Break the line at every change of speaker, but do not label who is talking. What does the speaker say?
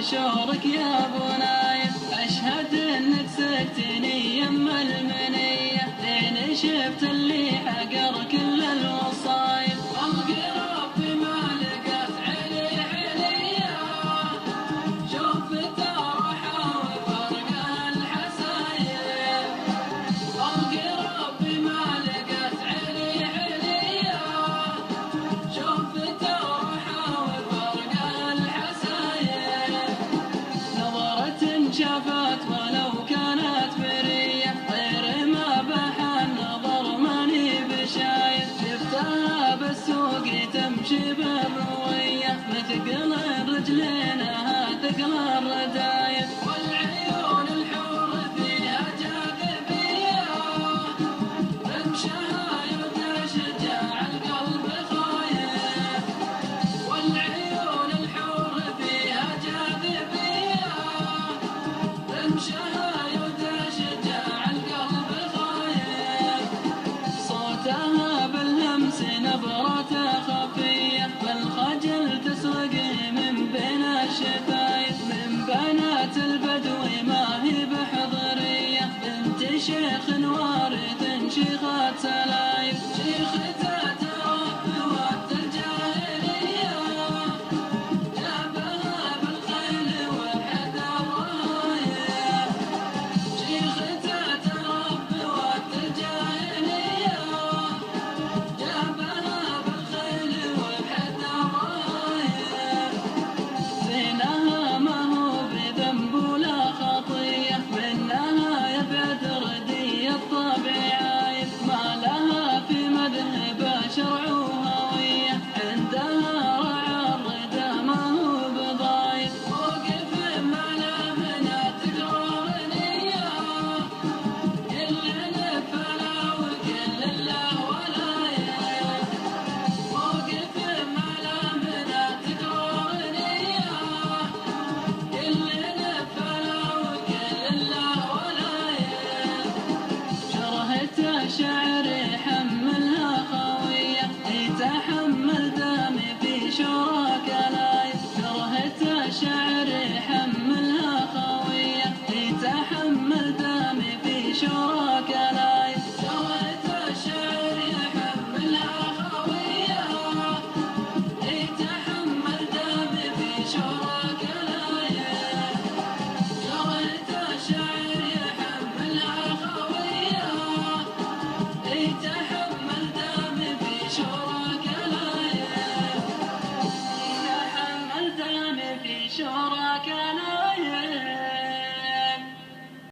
بشورك يا ابو نايف. اشهد انك سقتني يم المنيه لين شفت اللي حقر كل الوصايف. القى ربي ما لقت علي حليه شوف ترحى وفرق الحسايف. القى ربي ما لقت علي حليه شوف ترحى وفرق الحسايف. نظرة شافت ولو كانت بريه غير ما بحى النظر ماني بشايف. شفتها بالسوق تمشي بالرويه مثقل رجلينها ثقل الردايف. والعيون الحور فيها جاذبيه رمشها يودع شجاع القلب خايف. والعيون الحور فيها جاذبيه رمشها يودع شجاع القلب خايف. صوتها بالهمس نبرة خفية بالخجل تسرق من بين الشفايف. من بنات البدو ما هي بحضرية بنت شيخ وارث شيخة سلايف. شيختها تربي وقت الجاهلية جابها بالخيل وحد الرايف. شيختها تربي وقت الجاهلية جابها بالخيل وبحد الرايف. زينها ما هو بذنب ولا خطية منها يبعد ردي الطبع عايف. ما لها في مذهب شرع وهوية عندها رعى الردى ما هو بضايف. وقف ما لا منها تقرار نية كل نفلا وكل الله ولايف. وقف ما لا منها تقرار نية كل نفلا وكل الله ولايف. شرهة شعر يحملها خوية يتحمل دمي في شراك لايف. شرهة شعر يحملها خوية يتحمل دمي في شراك لايف. شرهة شعر يحملها خوية يتحمل دمي في شراك لايف. شرهة شعر يحملها خوية يتحمل دمي في شراك لايف. يتحمل دمي في شراك